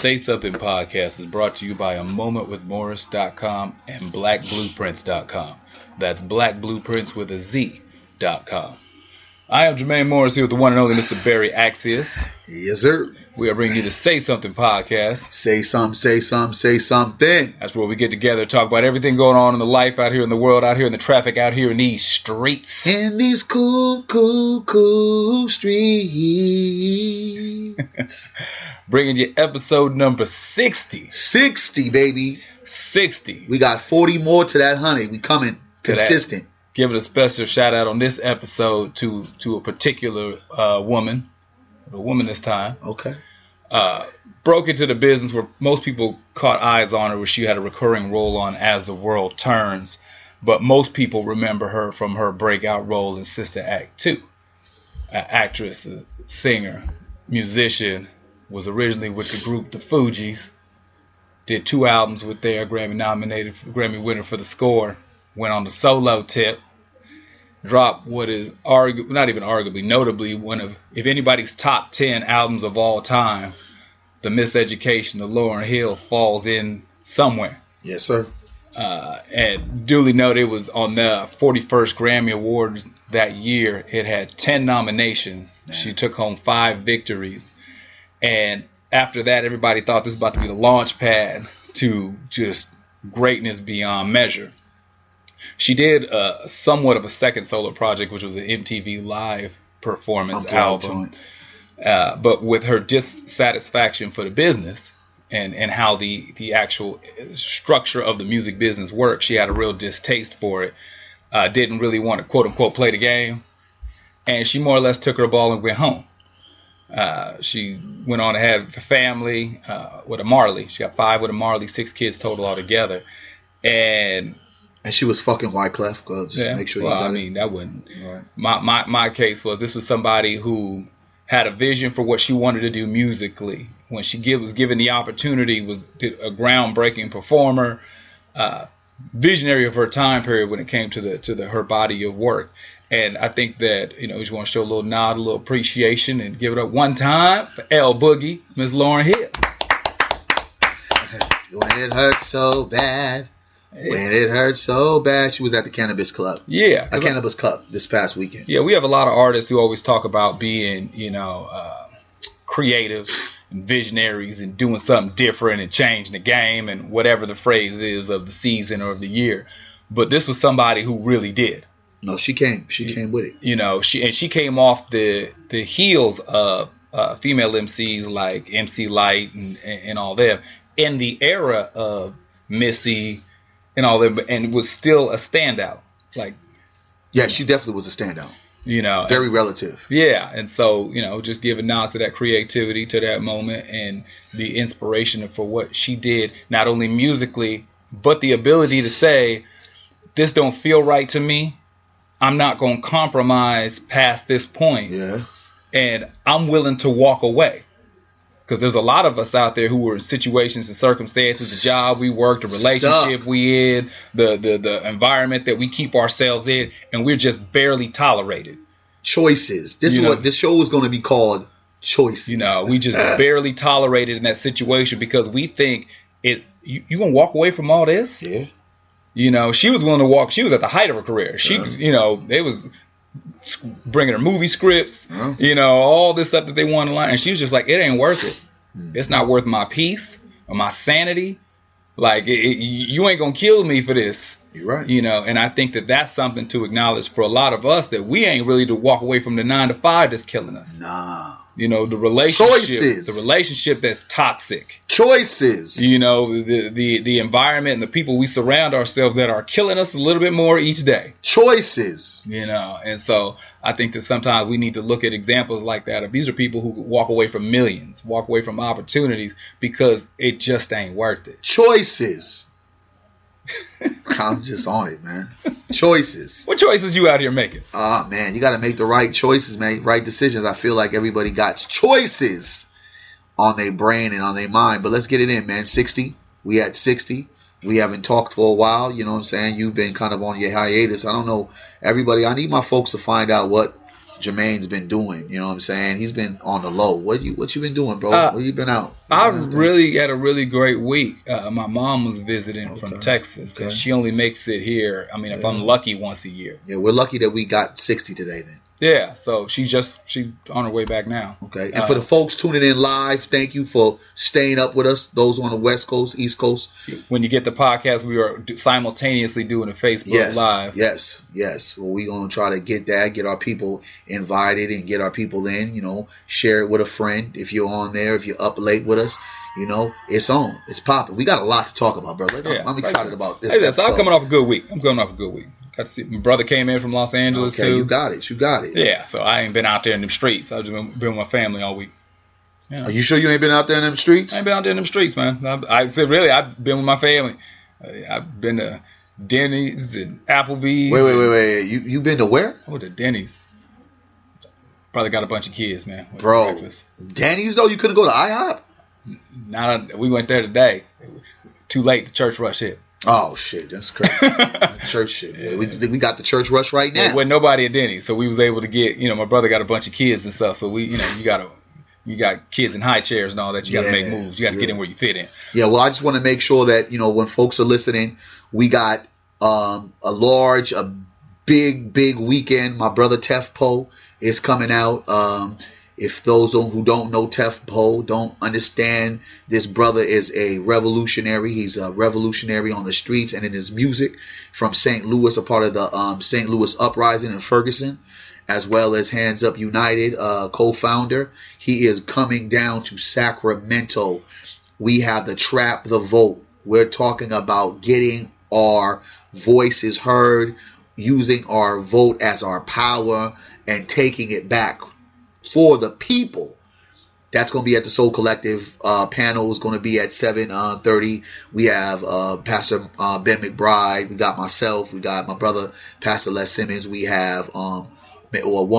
Say Something podcast is brought to you by amomentwithmorris.com and blackblueprints.com. That's blackblueprints with a Z.com. I am Jermaine Morris here with the one and only Mr. Barry Accius. Yes, sir. We are bringing you the Say Something podcast. Say something, say something, say something. That's where we get together, talk about everything going on in the life out here in the world, out here in the traffic, out here in these streets. In these cool streets. Bringing you episode number 60. 60, baby. 60. We got 40 more to that, honey. We coming consistent. Giving a special shout out on this episode to a particular woman, a woman this time. Okay. Broke into the business where most people caught eyes on her, where she had a recurring role on As the World Turns, but most people remember her from her breakout role in Sister Act 2. Actress, singer, musician, was originally with the group The Fugees, did 2 albums with their Grammy winner for the score. Went on the solo tip, dropped what is notably one of, if anybody's top 10 albums of all time, The Miseducation of Lauryn Hill falls in somewhere. Yes, sir. And duly noted, it was on the 41st Grammy Awards that year. It had 10 nominations. Man. She took home 5 victories. And after that, everybody thought this was about to be the launch pad to just greatness beyond measure. She did somewhat of a second solo project, which was an MTV Live performance album. But with her dissatisfaction for the business and how the actual structure of the music business works, she had a real distaste for it. Didn't really want to, quote unquote, play the game. And she more or less took her ball and went home. She went on to have a family with a Marley. She got 5 with a Marley, 6 kids total altogether. And she was fucking Wyclef. Make sure you got it. That wouldn't. Right. My case was, this was somebody who had a vision for what she wanted to do musically. When she was given the opportunity, was a groundbreaking performer, visionary of her time period when it came to her body of work. And I think that, we just want to show a little nod, a little appreciation, and give it up one time for L Boogie, Miss Lauryn Hill. When it hurt so bad. When it hurt so bad. She was at the Cannabis Club. Yeah. A Cannabis Club this past weekend. Yeah, we have a lot of artists who always talk about being, creative and visionaries and doing something different and changing the game and whatever the phrase is of the season or of the year. But this was somebody who really did. No, she came with it. She came off the heels of female MCs like MC Light and all them in the era of Missy and all them, and was still a standout. Yeah, she definitely was a standout. Very relative. Yeah, and so just give a nod to that creativity, to that moment, and the inspiration for what she did, not only musically, but the ability to say, "This don't feel right to me. I'm not going to compromise past this point. Yeah. And I'm willing to walk away." Because there's a lot of us out there who were in situations and circumstances, the job we work, the relationship we in, the environment that we keep ourselves in, and we're just barely tolerated. Choices. This is what this show is going to be called. Choices. We just barely tolerated in that situation because we think you going to walk away from all this? Yeah. She was willing to walk. She was at the height of her career. She, they was bringing her movie scripts, all this stuff that they wanted to learn. And she was just like, it ain't worth it. It's not worth my peace or my sanity. You ain't going to kill me for this. You're right. And I think that that's something to acknowledge for a lot of us, that we ain't really to walk away from the 9 to 5 that's killing us. Nah. The relationship. Choices. The relationship that's toxic. Choices. The environment and the people we surround ourselves that are killing us a little bit more each day. Choices. And so I think that sometimes we need to look at examples like that. If these are people who walk away from millions, walk away from opportunities because it just ain't worth it. Choices. I'm just on it, man. Choices. What choices you out here making? Man, you got to make the right choices, man. Right decisions. I feel like everybody got choices on their brain and on their mind. But let's get it in, man. 60. We at 60. We haven't talked for a while. You know what I'm saying? You've been kind of on your hiatus. I don't know. Everybody, I need my folks to find out what Jermaine's been doing. You know what I'm saying? He's been on the low. What you been doing, bro? Where you been out? I really had a really great week. My mom was visiting from Texas, and she only makes it here. I mean, if I'm lucky, once a year. Yeah, we're lucky that we got 60 today then. Yeah, so she on her way back now. Okay, and for the folks tuning in live, thank you for staying up with us. Those on the West Coast, East Coast. When you get the podcast, we are simultaneously doing a Facebook Live. Yes. Well, we're going to try to get our people invited and get our people in, you know, share it with a friend. If you're on there, if you're up late with us, you know, it's on. It's popping. We got a lot to talk about, bro. I'm excited about this episode. I'm coming off a good week. Got to see my brother came in from Los Angeles too. You got it. Yeah, so I ain't been out there in them streets. I've just been with my family all week. Yeah. Are you sure you ain't been out there in them streets? I ain't been out there in them streets, man. I said really, I've been with my family. I've been to Denny's and Applebee's. Wait. You been to where? I went to Denny's. Probably got a bunch of kids, man. Bro, Denny's though? You couldn't go to IHOP? We went there today. Too late. The church rush hit. Oh shit, that's crazy. Church shit. Yeah. We got the church rush right now. There wasn't nobody at Denny's, so we was able to get. You know, my brother got a bunch of kids and stuff, so we, you know, you got kids in high chairs and all that. You got to make moves. You got to get in where you fit in. Yeah. Well, I just want to make sure that, you know, when folks are listening, we got a big weekend. My brother Tef Poe is coming out. If those who don't know Tef Poe don't understand, this brother is a revolutionary. He's a revolutionary on the streets and in his music from St. Louis, a part of the St. Louis Uprising in Ferguson, as well as Hands Up United, co-founder. He is coming down to Sacramento. We have the Trap the Vote. We're talking about getting our voices heard, using our vote as our power, and taking it back for the people. That's going to be at the Soul Collective. Panel is going to be at 7:30. We have Pastor Ben McBride. We got myself. We got my brother Pastor Les Simmons. We have one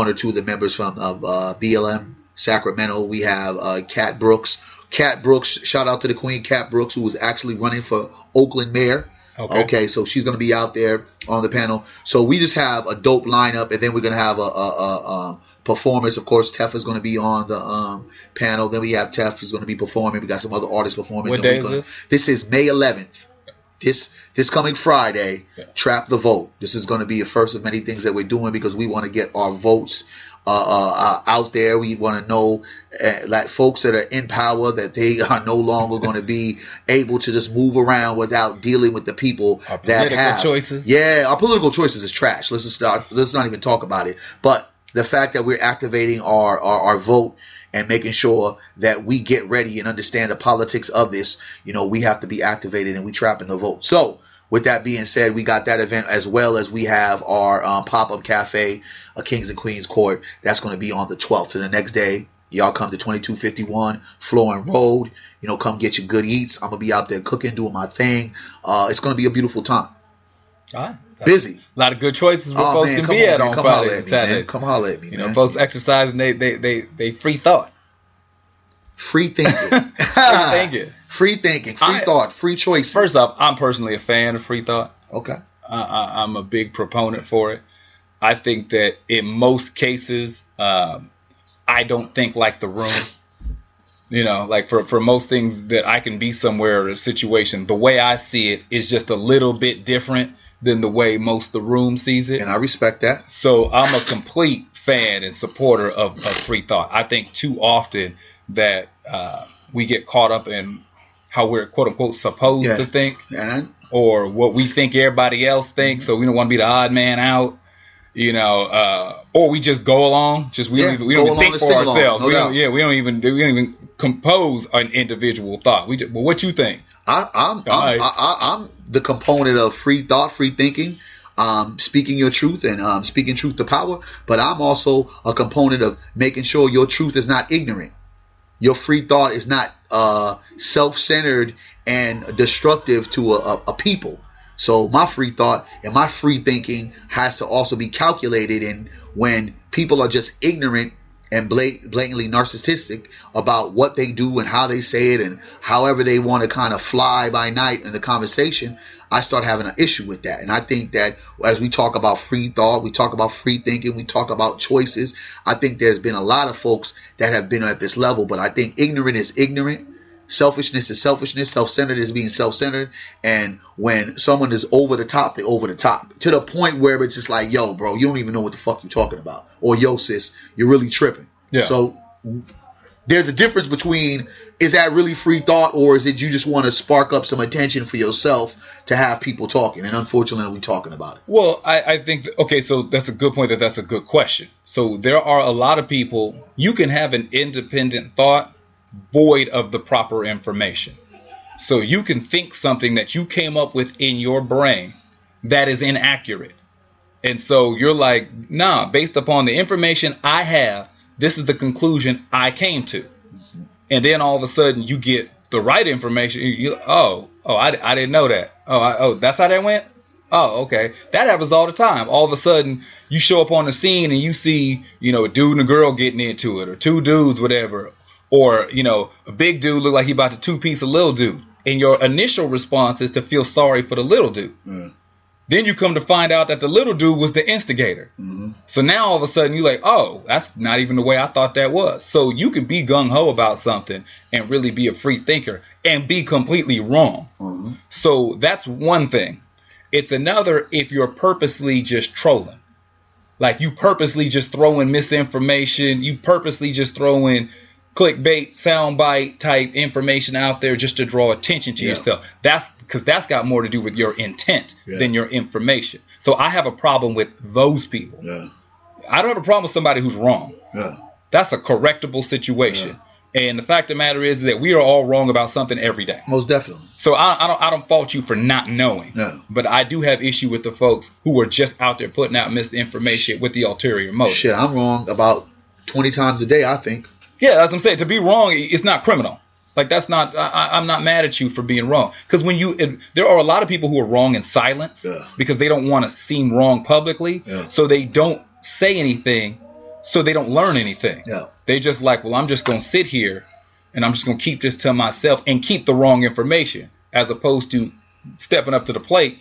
or two of the members from BLM Sacramento. We have Kat Brooks. Shout out to the Queen Kat Brooks, who was actually running for Oakland mayor. Okay, so she's going to be out there on the panel. So we just have a dope lineup, and then we're going to have a performance. Of course, Tef is going to be on the panel. Then we have Tef who's going to be performing. We got some other artists performing. What day is this? This is May 11th. This coming Friday, Trap the Vote. This is going to be the first of many things that we're doing because we want to get our votes out there. We want to know that folks that are in power, that they are no longer going to be able to just move around without dealing with the people that have choices. Yeah, our political choices is trash. Let's not even talk about it. But the fact that we're activating our vote and making sure that we get ready and understand the politics of this, you know, we have to be activated, and we trapping the vote. So with that being said, we got that event, as well as we have our pop-up cafe, Kings and Queens Court. That's going to be on the 12th. To the next day, y'all come to 2251 Florin Road. You know, come get your good eats. I'm going to be out there cooking, doing my thing. It's going to be a beautiful time. All right. Busy. A lot of good choices where folks can be at on Fridays and Saturdays. Come holler at me, man. You know, folks exercising they free thought. Free thinking. Free thinking. Free thought. Free choices. First off, I'm personally a fan of free thought. Okay. I'm a big proponent for it. I think that in most cases, I don't think like the room. You know, like for most things that I can be somewhere or a situation, the way I see it is just a little bit different than the way most of the room sees it. And I respect that. So I'm a complete fan and supporter of free thought. I think too often that we get caught up in how we're quote unquote supposed to think, or what we think everybody else thinks. So we don't want to be the odd man out, you know, or we just go along. We don't even think for ourselves. We don't even compose an individual thought. Well, what you think? I'm the component of free thought, free thinking. Speaking your truth and speaking truth to power, but I'm also a component of making sure your truth is not ignorant. Your free thought is not self-centered and destructive to a people. So my free thought and my free thinking has to also be calculated. And when people are just ignorant and blatantly narcissistic about what they do and how they say it and however they want to kind of fly by night in the conversation, I start having an issue with that. And I think that as we talk about free thought, we talk about free thinking, we talk about choices, I think there's been a lot of folks that have been at this level, but I think ignorant is ignorant. Selfishness is selfishness. Self-centered is being self-centered. And when someone is over the top, they're over the top. To the point where it's just like, yo, bro, you don't even know what the fuck you're talking about. Or, yo, sis, you're really tripping. Yeah. So there's a difference between, is that really free thought, or is it you just want to spark up some attention for yourself to have people talking? And unfortunately, we're talking about it. Well, I think, okay, so that's a good point. That's a good question. So there are a lot of people, you can have an independent thought void of the proper information. So you can think something that you came up with in your brain that is inaccurate. And so you're like, nah, based upon the information I have, this is the conclusion I came to. And then all of a sudden you get the right information. I didn't know that. That's how that went? Oh, okay. That happens all the time. All of a sudden you show up on the scene and you see, a dude and a girl getting into it, or two dudes, whatever. Or, a big dude look like he about to two-piece a little dude. And your initial response is to feel sorry for the little dude. Mm. Then you come to find out that the little dude was the instigator. Mm-hmm. So now all of a sudden you're like, oh, that's not even the way I thought that was. So you can be gung-ho about something and really be a free thinker and be completely wrong. Mm-hmm. So that's one thing. It's another if you're purposely just trolling. Like you purposely just throwing misinformation. You purposely just throwing clickbait, soundbite type information out there just to draw attention to yourself. That's because that's got more to do with your intent than your information. So I have a problem with those people. Yeah. I don't have a problem with somebody who's wrong. Yeah. That's a correctable situation. Yeah. And the fact of the matter is that we are all wrong about something every day. Most definitely. So I don't fault you for not knowing. No. But I do have issue with the folks who are just out there putting out misinformation with the ulterior motive. Shit, I'm wrong about 20 times a day, I think. Yeah, as I'm saying, to be wrong, it's not criminal. Like that's not. I'm not mad at you for being wrong. Because there are a lot of people who are wrong in silence because they don't want to seem wrong publicly. Yeah. So they don't say anything. So they don't learn anything. Yeah. They just like, well, I'm just going to sit here and I'm just going to keep this to myself and keep the wrong information, as opposed to stepping up to the plate,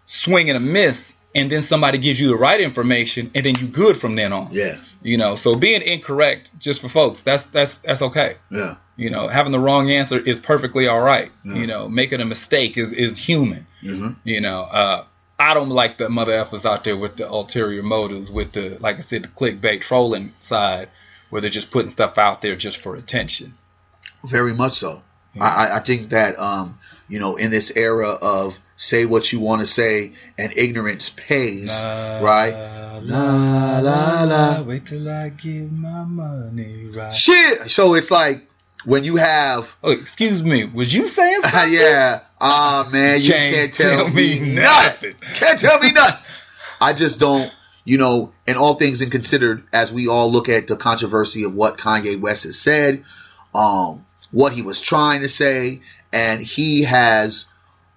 swinging a miss. And then somebody gives you the right information, and then you good from then on. Yeah. So being incorrect, just for folks, that's okay. Yeah. Having the wrong answer is perfectly all right. Yeah. Making a mistake is human. Mm-hmm. I don't like the mother effers out there with the ulterior motives, with the, like I said, the clickbait trolling side, where they're just putting stuff out there just for attention. Very much so. Yeah. I think that in this era of say what you want to say and ignorance pays, right? La la la. Wait till I give my money right. Shit. So it's like when you have. Oh, excuse me. Was you saying something? Yeah. Man, you can't tell me nothing. Can't tell me nothing. I just don't. And all things in considered, as we all look at the controversy of what Kanye West has said, what he was trying to say, and he has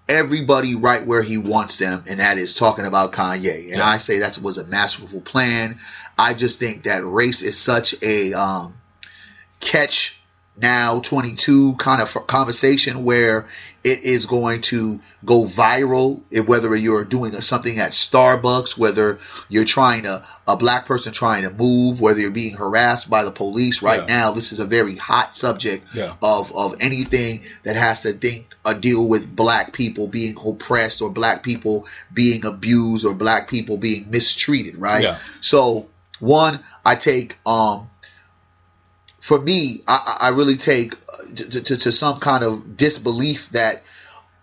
everybody right where he wants them, and that is talking about Kanye. And I say that was a masterful plan. I just think that race is such a catch now 22 kind of conversation where it is going to go viral, whether you're doing something at Starbucks, whether you're a black person trying to move, whether you're being harassed by the police right now. This is a very hot subject of anything that has to deal with black people being oppressed, or black people being abused, or black people being mistreated, right? Yeah. So one, I take for me, I really take to some kind of disbelief that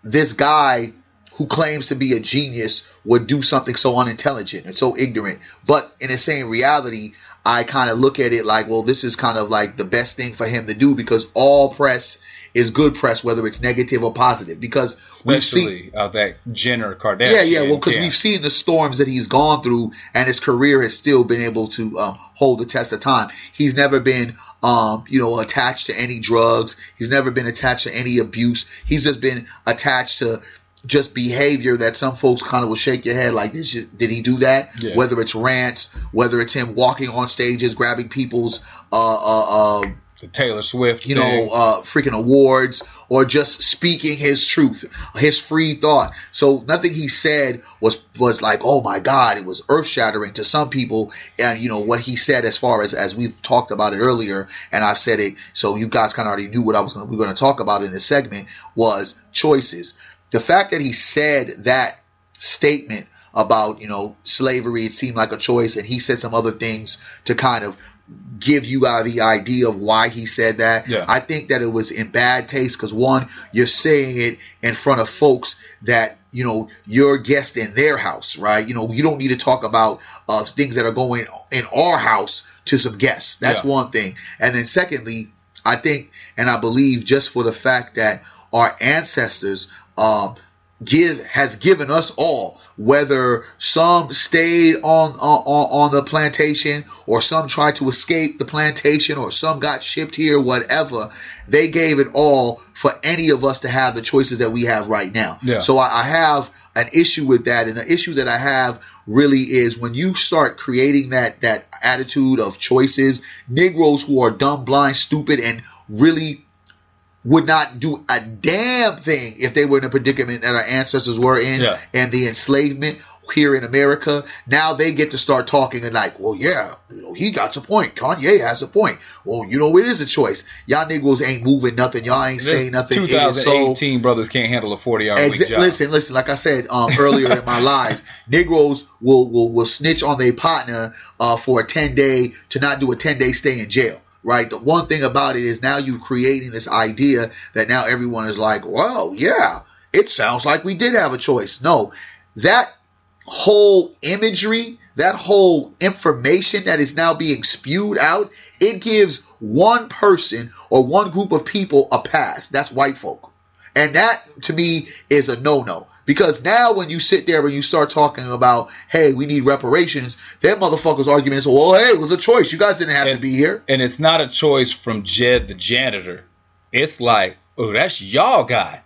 this guy who claims to be a genius would do something so unintelligent and so ignorant. But in the same reality, I kind of look at it like, well, this is kind of like the best thing for him to do, because all press is good press, whether it's negative or positive. Because we've seen that Jenner Kardashian. Yeah. Well, because we've seen the storms that he's gone through, and his career has still been able to hold the test of time. He's never been, attached to any drugs. He's never been attached to any abuse. He's just been attached to just behavior that some folks kind of will shake your head like, did he do that? Yeah. Whether it's rants, whether it's him walking on stages, grabbing people's the Taylor Swift, freaking awards, or just speaking his truth, his free thought. So nothing he said was like, oh my God, it was earth shattering to some people. And what he said, as far as we've talked about it earlier, and I've said it, so you guys kind of already knew what we were going to talk about in this segment, was choices. The fact that he said that statement about, slavery, it seemed like a choice, and he said some other things to kind of give you the idea of why he said that. Yeah. I think that it was in bad taste because, one, you're saying it in front of folks that, you're a guest in their house, right? You don't need to talk about things that are going in our house to some guests. That's one thing. And then secondly, I think and I believe just for the fact that our ancestors has given us all, whether some stayed on the plantation or some tried to escape the plantation or some got shipped here, whatever, they gave it all for any of us to have the choices that we have right now. Yeah. So I have an issue with that, and the issue that I have really is when you start creating that attitude of choices, Negroes who are dumb, blind, stupid, and really would not do a damn thing if they were in a predicament that our ancestors were in, and the enslavement here in America. Now they get to start talking and like, well, yeah, he got a point. Kanye has a point. Well, it is a choice. Y'all Negroes ain't moving nothing. Y'all ain't saying nothing. 2018 brothers can't handle a 40-hour week job. Listen. Like I said earlier in my live, Negroes will snitch on their partner for a 10-day to not do a 10-day stay in jail. Right. The one thing about it is now you're creating this idea that now everyone is like, well, yeah, it sounds like we did have a choice. No, that whole imagery, that whole information that is now being spewed out, it gives one person or one group of people a pass. That's white folk. And that, to me, is a no-no. Because now when you sit there and you start talking about, hey, we need reparations, that motherfucker's arguments are, well, hey, it was a choice. You guys didn't have to be here. And it's not a choice from Jed the janitor. It's like, oh, that's y'all guy.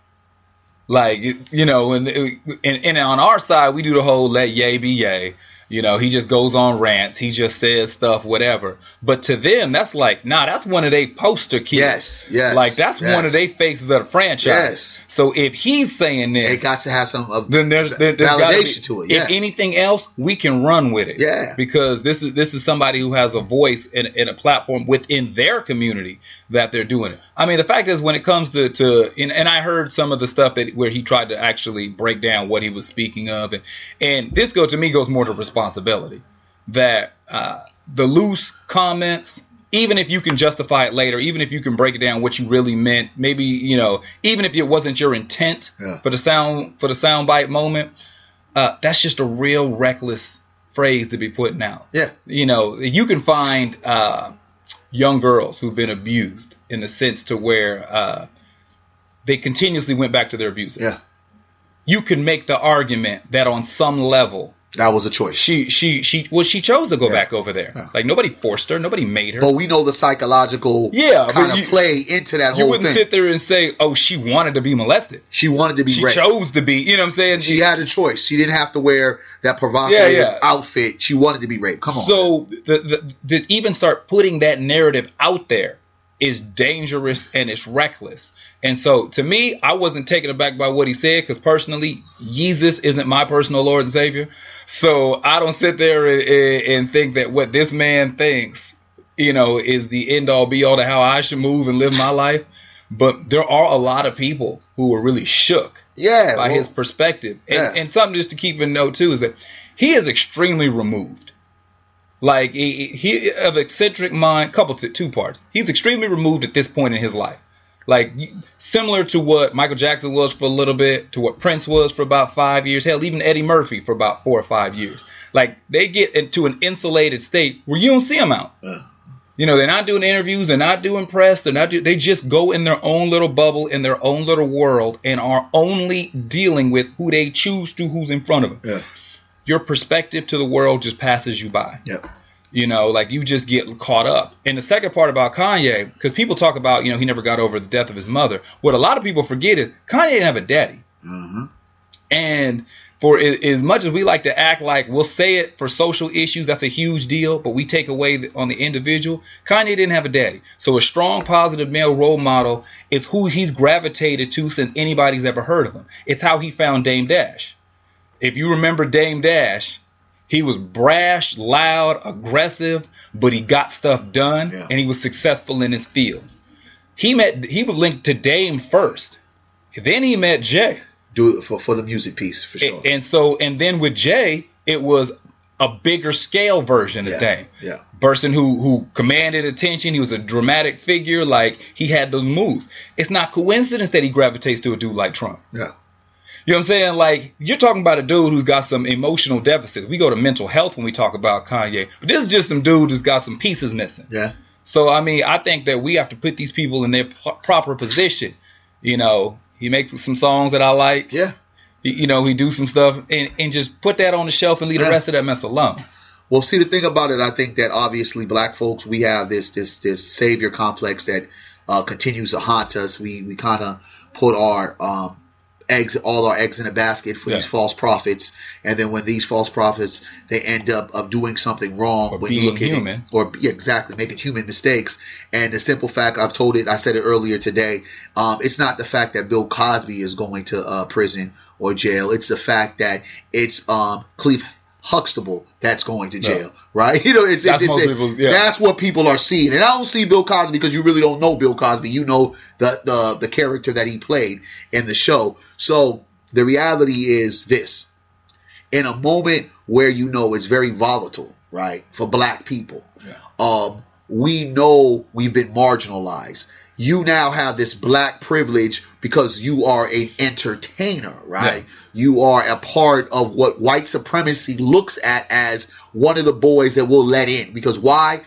Like, and on our side, we do the whole let yay be yay. He just goes on rants. He just says stuff, whatever. But to them, that's like, nah, that's one of their poster kids. Yes. Like, that's one of their faces of the franchise. Yes. So if he's saying this, it got to have some then there's validation to it. Yeah. If anything else, we can run with it. Yeah. Because this is somebody who has a voice and a platform within their community that they're doing it. I mean, the fact is, when it comes to and I heard some of the stuff where he tried to actually break down what he was speaking of, and this to me goes more to responsibility, that the loose comments, even if you can justify it later, even if you can break it down what you really meant, maybe even if it wasn't your intent for the soundbite moment, that's just a real reckless phrase to be putting out. Yeah, you can find young girls who've been abused in the sense to where they continuously went back to their abuser. Yeah, you can make the argument that on some level, that was a choice. She chose to go back over there. Yeah. Like, nobody forced her. Nobody made her. But we know the psychological kind of play into that whole thing. You wouldn't sit there and say, oh, she wanted to be molested. She wanted to be raped. She chose to be, you know what I'm saying? She had a choice. She didn't have to wear that provocative outfit. She wanted to be raped. Come on. So to even start putting that narrative out there is dangerous and it's reckless. And so, to me, I wasn't taken aback by what he said because, personally, Jesus isn't my personal Lord and Savior. So I don't sit there and think that what this man thinks, is the end-all, be-all to how I should move and live my life. But there are a lot of people who are really shook by his perspective. And something just to keep in note, too, is that he is extremely removed. Like, he of eccentric mind, two parts. He's extremely removed at this point in his life. Like, similar to what Michael Jackson was for a little bit, to what Prince was for about 5 years, hell, even Eddie Murphy for about 4 or 5 years. Like, they get into an insulated state where you don't see them out. They're not doing interviews, they're not doing press, they just go in their own little bubble, in their own little world, and are only dealing with who they choose to, who's in front of them. Yeah. Your perspective to the world just passes you by. Yep. Like, you just get caught up. And the second part about Kanye, because people talk about, he never got over the death of his mother. What a lot of people forget is Kanye didn't have a daddy. Mm-hmm. And for as much as we like to act like we'll say it for social issues, that's a huge deal, but we take away on the individual. Kanye didn't have a daddy. So a strong, positive male role model is who he's gravitated to since anybody's ever heard of him. It's how he found Dame Dash. If you remember Dame Dash, he was brash, loud, aggressive, but he got stuff done, and he was successful in his field. He was linked to Dame first. Then he met Jay. Do it for the music piece, for sure. And then with Jay, it was a bigger scale version of Dame. Yeah. Person who commanded attention. He was a dramatic figure. Like, he had those moves. It's not coincidence that he gravitates to a dude like Trump. Yeah. You know what I'm saying? Like, you're talking about a dude who's got some emotional deficits. We go to mental health when we talk about Kanye. But this is just some dude who's got some pieces missing. Yeah. So, I mean, I think that we have to put these people in their proper position. You know, he makes some songs that I like. Yeah. You know, he do some stuff and just put that on the shelf and leave the rest of that mess alone. Well, see, the thing about it, I think that obviously black folks, we have this savior complex that continues to haunt us. We kind of put our all our eggs in a basket for these false prophets, and then when these false prophets, they end up doing something wrong, or when being you look at human, exactly, making human mistakes. And the simple fact, I said it earlier today, it's not the fact that Bill Cosby is going to prison or jail. It's the fact that it's Cleve Huxtable that's going to jail, right? You know, that's what people are seeing. And I don't see Bill Cosby because you really don't know Bill Cosby. You know the character that he played in the show. So the reality is this: in a moment where you know it's very volatile, right, for black people, we know we've been marginalized. You now have this black privilege because you are an entertainer, right? Yeah. You are a part of what white supremacy looks at as one of the boys that we'll let in. Because why?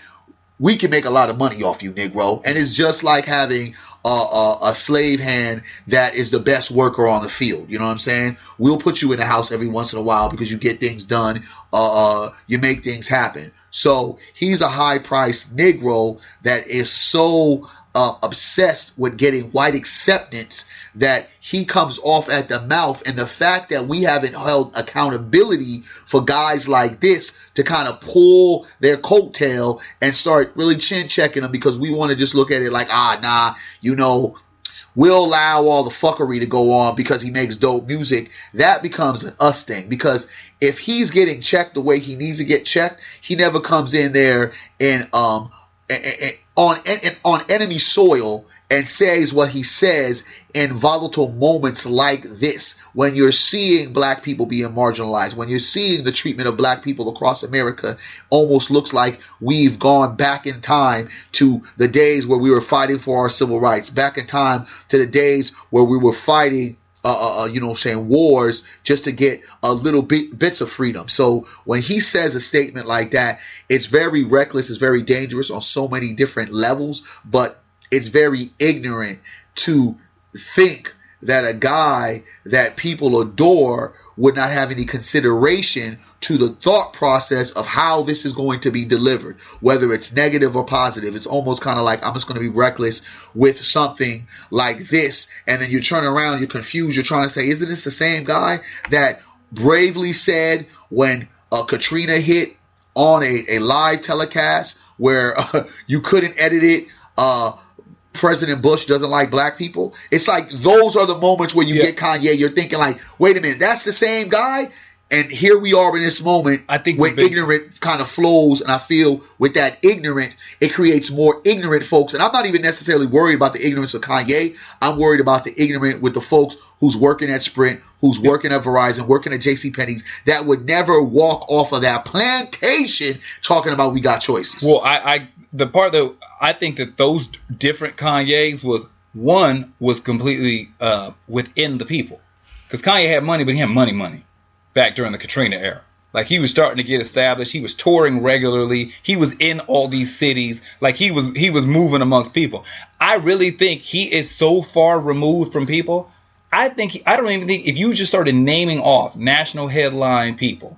We can make a lot of money off you, Negro. And it's just like having a slave hand that is the best worker on the field. You know what I'm saying? We'll put you in the house every once in a while because you get things done. You make things happen. So he's a high-priced Negro that is so obsessed with getting white acceptance that he comes off at the mouth. And the fact that we haven't held accountability for guys like this to kind of pull their coattail and start really chin checking them, because we want to just look at it like, you know, we'll allow all the fuckery to go on because he makes dope music. That becomes an us thing, because if he's getting checked the way he needs to get checked, he never comes in there and on enemy soil and says what he says in volatile moments like this, when you're seeing black people being marginalized, when you're seeing the treatment of black people across America almost looks like we've gone back in time to the days where we were fighting for our civil rights, back in time to the days where we were fighting wars just to get a little bits of freedom. So when he says a statement like that, it's very reckless, it's very dangerous on so many different levels, but it's very ignorant to think that a guy that people adore would not have any consideration to the thought process of how this is going to be delivered, whether it's negative or positive. It's almost kind of like, I'm just going to be reckless with something like this. And then you turn around, you're confused. You're trying to say, isn't this the same guy that bravely said when Katrina hit on a live telecast where you couldn't edit it, President Bush doesn't like black people? It's like those are the moments where you get Kanye. You're thinking like, wait a minute, that's the same guy? And here we are in this moment, I think, where ignorant kind of flows. And I feel with that ignorant, it creates more ignorant folks. And I'm not even necessarily worried about the ignorance of Kanye. I'm worried about the ignorant with the folks who's working at Sprint, who's working at Verizon, working at JCPenney's, that would never walk off of that plantation talking about we got choices. Well, the part that I think that those different Kanyes was completely within the people. Because Kanye had money, but he had money back during the Katrina era. Like, he was starting to get established. He was touring regularly. He was in all these cities. Like, he was moving amongst people. I really think he is so far removed from people. I don't even think, if you just started naming off national headline people,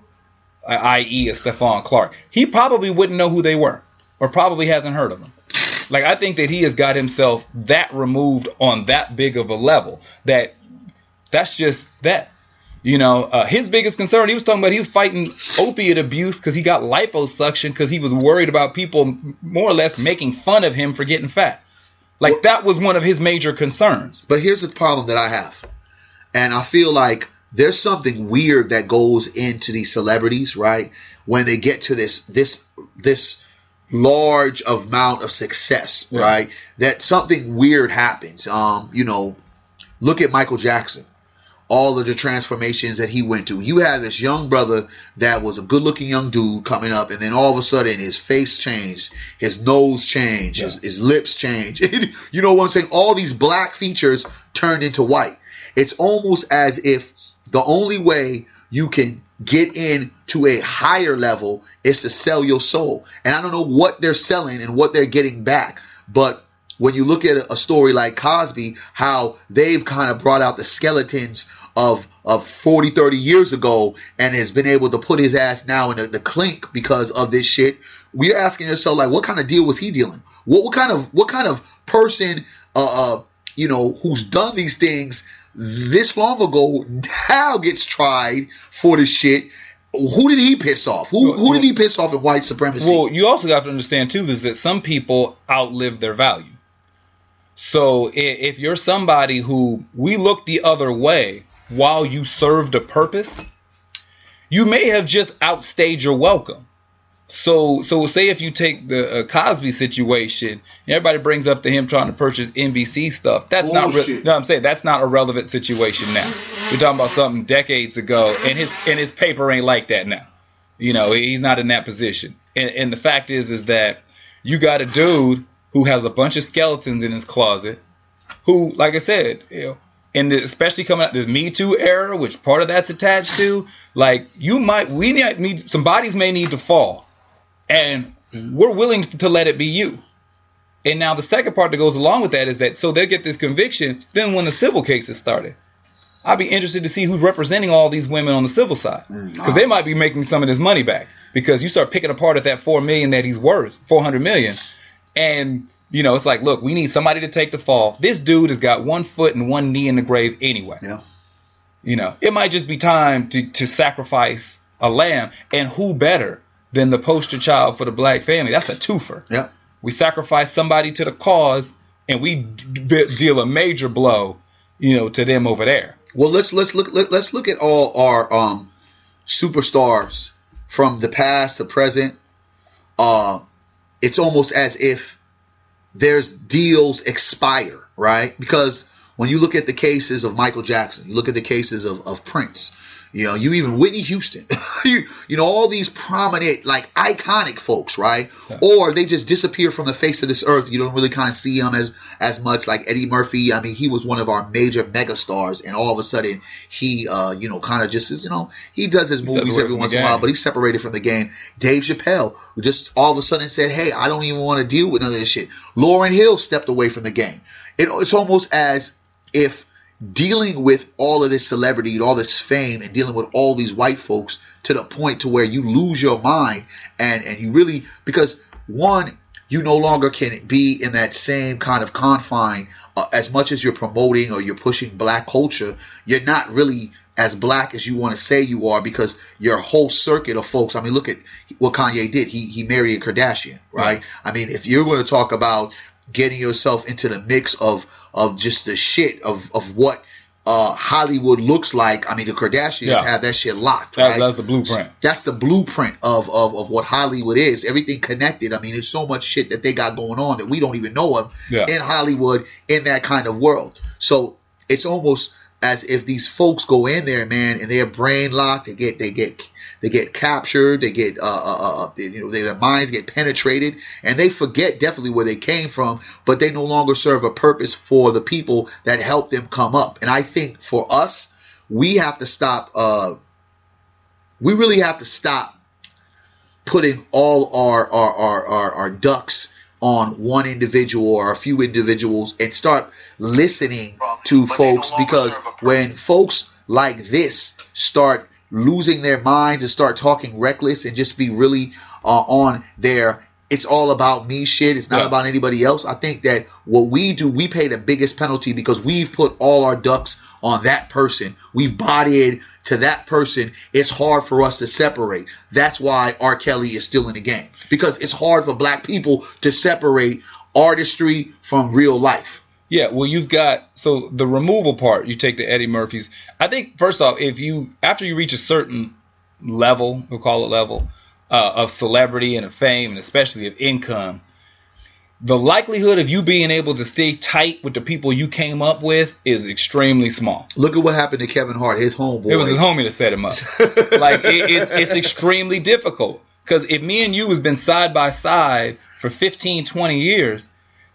i.e. a Stephon Clark, he probably wouldn't know who they were, or probably hasn't heard of them. Like, I think that he has got himself that removed on that big of a level that's just that. His biggest concern, he was talking about, he was fighting opiate abuse because he got liposuction because he was worried about people more or less making fun of him for getting fat. Like, that was one of his major concerns. But here's the problem that I have. And I feel like there's something weird that goes into these celebrities, right? When they get to this large amount of success, right? That something weird happens. Look at Michael Jackson. All of the transformations that he went through. You had this young brother that was a good-looking young dude coming up, and then all of a sudden his face changed, his nose changed, his lips changed. You know what I'm saying? All these black features turned into white. It's almost as if the only way you can get into a higher level is to sell your soul. And I don't know what they're selling and what they're getting back, but when you look at a story like Cosby, how they've kind of brought out the skeletons of 40, 30 years ago and has been able to put his ass now in the clink because of this shit. We're asking ourselves, like, what kind of deal was he dealing? What kind of person, who's done these things this long ago now gets tried for this shit? Who did he piss off? Who did he piss off in white supremacy? Well, you also have to understand, too, is that some people outlive their value. So if you're somebody who we look the other way while you served a purpose, you may have just outstayed your welcome. So say if you take the Cosby situation, everybody brings up to him trying to purchase NBC stuff. That's I'm saying that's not a relevant situation now. We're talking about something decades ago, and his paper ain't like that now. He's not in that position. And the fact is that you got a dude who has a bunch of skeletons in his closet, who, like I said, and especially coming out this Me Too era, which part of that's attached to, like, some bodies may need to fall, and we're willing to let it be you. And now the second part that goes along with that is that, so they get this conviction, then when the civil case is started, I'd be interested to see who's representing all these women on the civil side, because they might be making some of this money back, because you start picking apart at that $4 million that he's worth, $400 million. And, it's like, look, we need somebody to take the fall. This dude has got 1 foot and 1 knee in the grave anyway. Yeah. It might just be time to sacrifice a lamb. And who better than the poster child for the black family? That's a twofer. Yeah. We sacrifice somebody to the cause, and we deal a major blow, to them over there. Well, let's look at all our superstars from the past to present. It's almost as if there's deals expire, right? Because when you look at the cases of Michael Jackson, you look at the cases of Prince, you even Whitney Houston, all these prominent, like, iconic folks, right? Yeah. Or they just disappear from the face of this earth. You don't really kind of see them as much. Like Eddie Murphy. I mean, he was one of our major megastars, and all of a sudden he, kind of just is, he does his movies every once in a while, but he's separated from the game. Dave Chappelle, who just all of a sudden said, hey, I don't even want to deal with none of this shit. Lauryn Hill stepped away from the game. It's almost as if dealing with all of this celebrity and all this fame and dealing with all these white folks to the point to where you lose your mind and you really, because one, you no longer can be in that same kind of confine as much as you're promoting or you're pushing black culture. You're not really as black as you want to say you are, because your whole circuit of folks, I mean, look at what Kanye did. He married a Kardashian, right? I mean, if you're going to talk about getting yourself into the mix of just the shit of what Hollywood looks like. I mean, the Kardashians have that shit locked, right? That's the blueprint. That's the blueprint of what Hollywood is. Everything connected. I mean, there's so much shit that they got going on that we don't even know of in Hollywood, in that kind of world. So it's almost as if these folks go in there, man, and they're brain locked. They get captured. They get their minds get penetrated, and they forget definitely where they came from. But they no longer serve a purpose for the people that helped them come up. And I think for us, we have to stop. We really have to stop putting all our ducks on one individual or a few individuals and start listening to folks, because when folks like this start losing their minds and start talking reckless and just be really on their it's all about me shit. It's not about anybody else. I think that what we do, we pay the biggest penalty because we've put all our ducks on that person. We've bought in to that person. It's hard for us to separate. That's why R. Kelly is still in the game. Because it's hard for black people to separate artistry from real life. Yeah, well, you've got, so the removal part, you take the Eddie Murphys. I think, first off, after you reach a certain level, we'll call it level, of celebrity and of fame, and especially of income, the likelihood of you being able to stay tight with the people you came up with is extremely small. Look at what happened to Kevin Hart, his homeboy. It was his homie that set him up. Like, it's extremely difficult. Because if me and you has been side by side for 15, 20 years,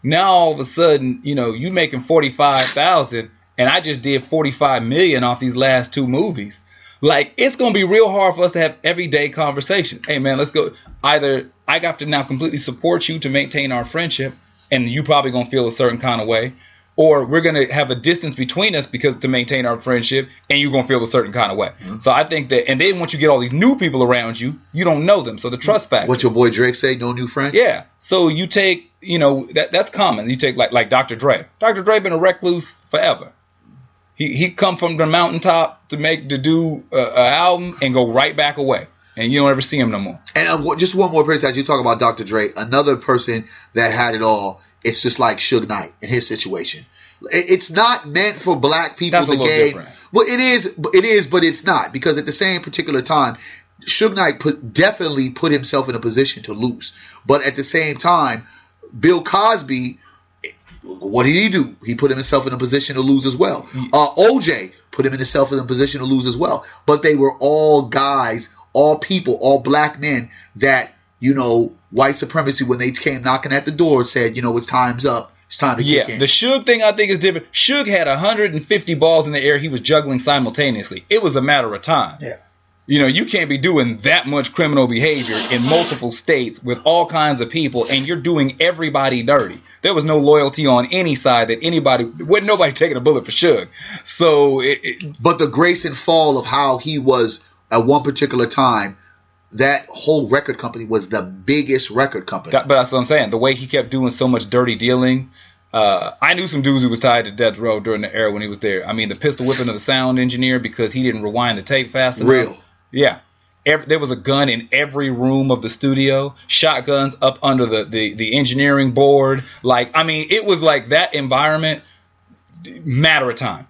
now all of a sudden, you making $45,000 and I just did $45 million off these last 2 movies. Like, it's going to be real hard for us to have everyday conversation. Hey, man, let's go. Either I have to now completely support you to maintain our friendship, and you probably going to feel a certain kind of way, or we're going to have a distance between us because to maintain our friendship, and you're going to feel a certain kind of way. Mm-hmm. So I think that, and then once you get all these new people around you, you don't know them. So the trust factor. What your boy Drake say, no new friends? Yeah. So you take, that's common. You take like Dr. Dre. Dr. Dre been a recluse forever. He come from the mountaintop to do an album and go right back away. And you don't ever see him no more. And just one more person, as you talk about Dr. Dre, another person that had it all, it's just like Suge Knight in his situation. It's not meant for black people to gain. Different. Well, it is, but it's not. Because at the same particular time, Suge Knight definitely put himself in a position to lose. But at the same time, Bill Cosby, what did he do? He put himself in a position to lose as well. OJ put himself in a position to lose as well. But they were all guys, all people, all black men that, white supremacy, when they came knocking at the door, said, it's time's up. It's time to kick in. The Suge thing I think is different. Suge had 150 balls in the air he was juggling simultaneously. It was a matter of time. Yeah. You can't be doing that much criminal behavior in multiple states with all kinds of people, and you're doing everybody dirty. There was no loyalty on any side that wasn't nobody taking a bullet for Suge. So, but the grace and fall of how he was at one particular time, that whole record company was the biggest record company. But that's what I'm saying. The way he kept doing so much dirty dealing. I knew some dudes who was tied to death row during the era when he was there. I mean, the pistol whipping of the sound engineer because he didn't rewind the tape fast enough. Real. Yeah. There was a gun in every room of the studio. Shotguns up under the engineering board. It was like that environment, matter of time.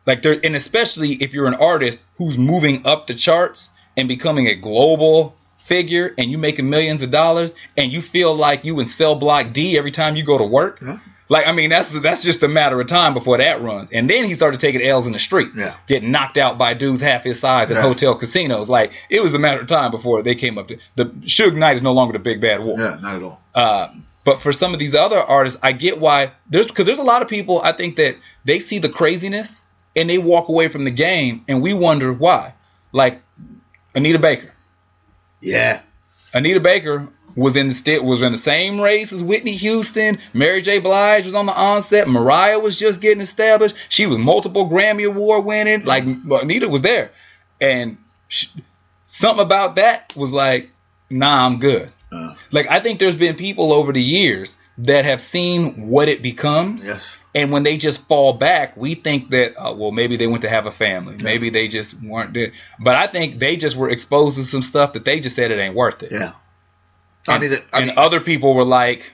And especially if you're an artist who's moving up the charts and becoming a global figure and you making millions of dollars and you feel like you in cell block D every time you go to work. Yeah. That's just a matter of time before that runs. And then he started taking L's in the street, getting knocked out by dudes half his size at hotel casinos. It was a matter of time before they came up to the Suge Knight is no longer the big bad wolf. Yeah, not at all. But for some of these other artists, I get why because there's a lot of people I think that they see the craziness and they walk away from the game and we wonder why. Like Anita Baker. Yeah. Anita Baker was in the same race as Whitney Houston. Mary J. Blige was on the onset. Mariah was just getting established. She was multiple Grammy Award winning. Anita was there. And something about that was like, nah, I'm good. I think there's been people over the years that have seen what it becomes. Yes. And when they just fall back, we think that, maybe they went to have a family. Yeah. Maybe they just weren't there. But I think they just were exposed to some stuff that they just said it ain't worth it. Yeah. And other people were like,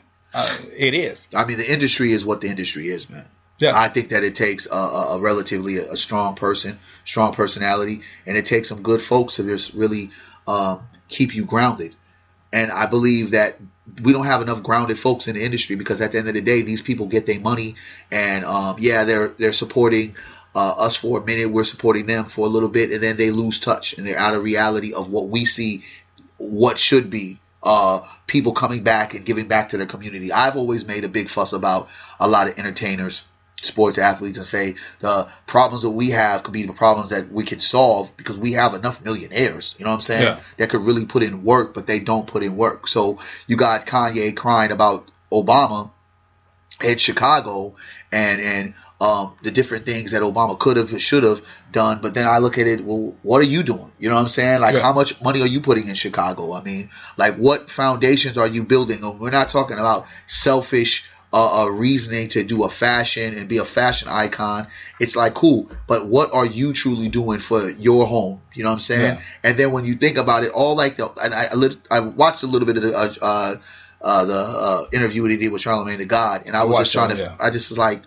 it is. I mean, the industry is what the industry is, man. Yeah. I think that it takes a relatively a strong person, strong personality, and it takes some good folks to just really keep you grounded. And I believe that we don't have enough grounded folks in the industry because at the end of the day, these people get their money and they're supporting us for a minute. We're supporting them for a little bit, and then they lose touch and they're out of reality of what we see, what should be people coming back and giving back to their community. I've always made a big fuss about a lot of entertainers, sports athletes, and say the problems that we have could be the problems that we can solve because we have enough millionaires, you know what I'm saying, that could really put in work, but they don't put in work. So you got Kanye crying about Obama in Chicago and the different things that Obama could have, should have done. But then I look at it, well, what are you doing? You know what I'm saying? Like, how much money are you putting in Chicago? I mean, like, what foundations are you building? We're not talking about selfish reasoning to do a fashion and be a fashion icon. It's like, cool, but what are you truly doing for your home? You know what I'm saying? Yeah. And then when you think about it, all like I watched a little bit of the interview that he did with Charlamagne the God, and I was just trying to, I just was like,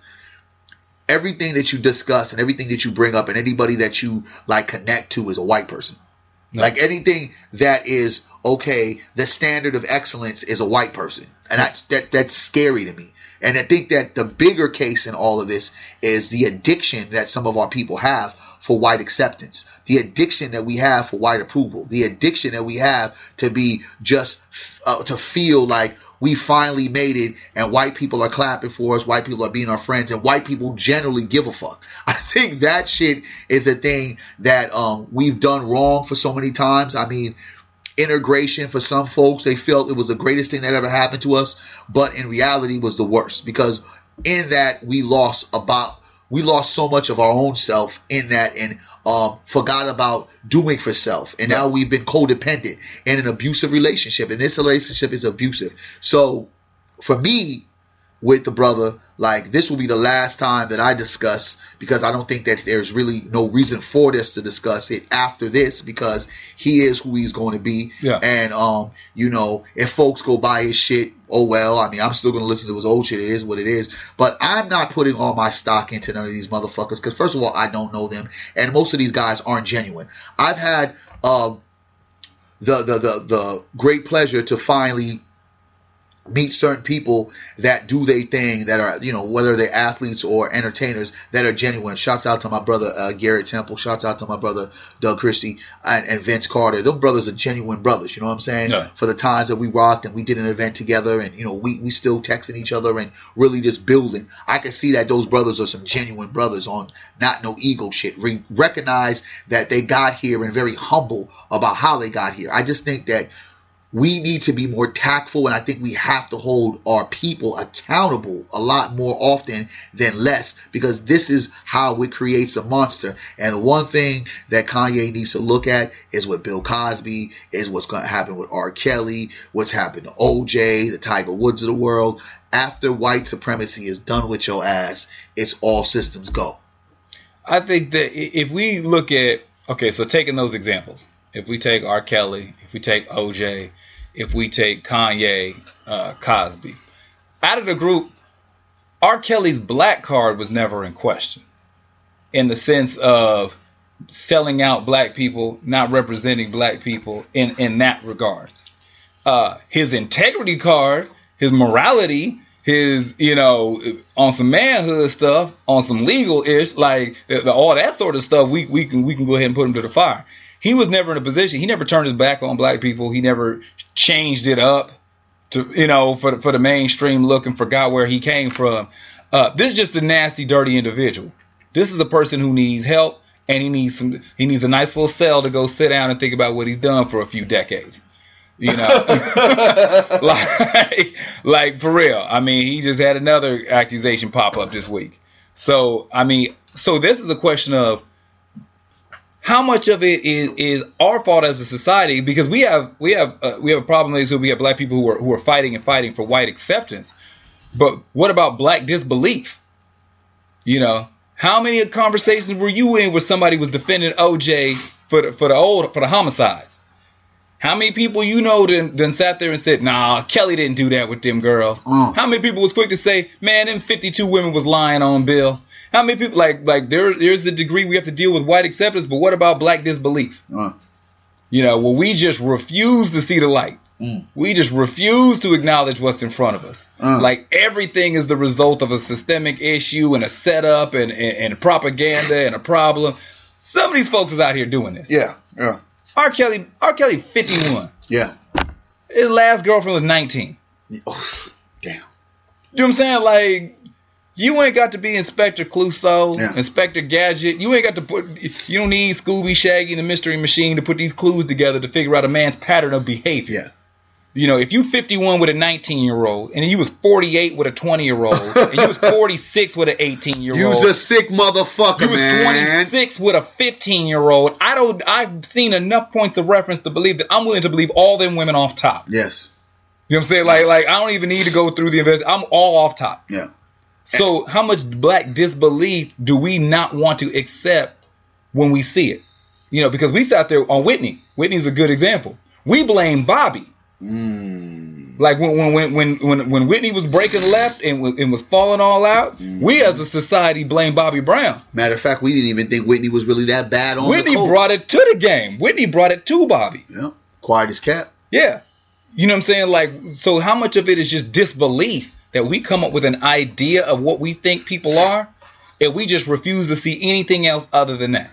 everything that you discuss and everything that you bring up and anybody that you like connect to is a white person. No. Like anything that is okay, the standard of excellence is a white person, and that's scary to me. And I think that the bigger case in all of this is the addiction that some of our people have for white acceptance, the addiction that we have for white approval, the addiction that we have to be just to feel like we finally made it and white people are clapping for us, white people are being our friends, and white people generally give a fuck. I think that shit is a thing that we've done wrong for so many times. I mean, integration for some folks, they felt it was the greatest thing that ever happened to us, but in reality was the worst, because in that we lost so much of our own self in that, and forgot about doing for self. And now we've been codependent in an abusive relationship, and this relationship is abusive. So for me, with the brother, like, this will be the last time that I discuss, because I don't think that there's really no reason for this to discuss it after this, because he is who he's going to be. Yeah. And you know, if folks go buy his shit, oh well. I mean, I'm still going to listen to his old shit. It is what it is. But I'm not putting all my stock into none of these motherfuckers, because first of all, I don't know them, and most of these guys aren't genuine. I've had the great pleasure to finally meet certain people that do their thing, that are, you know, whether they're athletes or entertainers, that are genuine. Shouts out to my brother Garrett Temple. Shouts out to my brother Doug Christie and Vince Carter. Them brothers are genuine brothers, you know what I'm saying? Yeah. For the times that we rocked and we did an event together, and, you know, we still texting each other and really just building. I can see that those brothers are some genuine brothers on not no ego shit. We recognize that they got here and very humble about how they got here. I just think that we need to be more tactful, and I think we have to hold our people accountable a lot more often than less, because this is how it creates a monster. And the one thing that Kanye needs to look at is with Bill Cosby, is what's going to happen with R. Kelly, what's happened to OJ, the Tiger Woods of the world. After white supremacy is done with your ass, it's all systems go. I think that if we look at, okay, so taking those examples, if we take R. Kelly, if we take OJ, if we take Kanye, Cosby, out of the group, R. Kelly's black card was never in question, in the sense of selling out black people, not representing black people in that regard. His integrity card, his morality, his, you know, on some manhood stuff, on some legal ish, like all that sort of stuff, we can go ahead and put him to the fire. He was never in a position. He never turned his back on black people. He never changed it up to, you know, for the mainstream look, and forgot where he came from. This is just a nasty, dirty individual. This is a person who needs help, and he needs a nice little cell to go sit down and think about what he's done for a few decades. You know, like for real. I mean, he just had another accusation pop up this week. So I mean, so this is a question of how much of it is our fault as a society, because we have a problem with this. We have black people who are fighting for white acceptance, but what about black disbelief? You know, how many conversations were you in where somebody was defending OJ for the homicides? How many people you know then sat there and said, nah, Kelly didn't do that with them girls? How many people was quick to say, man, them 52 women was lying on Bill? How many people, like there's the degree we have to deal with white acceptance, but what about black disbelief? You know, well, we just refuse to see the light. We just refuse to acknowledge what's in front of us. Like everything is the result of a systemic issue and a setup and propaganda and a problem. Some of these folks is out here doing this. Yeah. R. Kelly 51. Yeah. His last girlfriend was 19. Oh, damn. You know what I'm saying? Like, you ain't got to be Inspector Clouseau, Inspector Gadget. You ain't got to you don't need Scooby, Shaggy, and the Mystery Machine to put these clues together to figure out a man's pattern of behavior. You know, if you 51 with a 19-year-old, and you was 48 with a 20-year-old, and you was 46 with an 18-year-old, you's a sick motherfucker, man. You was 26 with a 15-year-old. I've seen enough points of reference to believe that I'm willing to believe all them women off top. Yes. You know what I'm saying? Like I don't even need to go through the invest. I'm all off top. Yeah. So how much black disbelief do we not want to accept when we see it? You know, because we sat there on Whitney. Whitney's a good example. We blame Bobby. Like when Whitney was breaking left and was falling all out, we as a society blame Bobby Brown. Matter of fact, we didn't even think Whitney was really that bad on Whitney the court. brought it to the game. Whitney brought it to Bobby. Yeah, quiet as kept. Yeah, you know what I'm saying? Like, so how much of it is just disbelief that we come up with an idea of what we think people are, and we just refuse to see anything else other than that?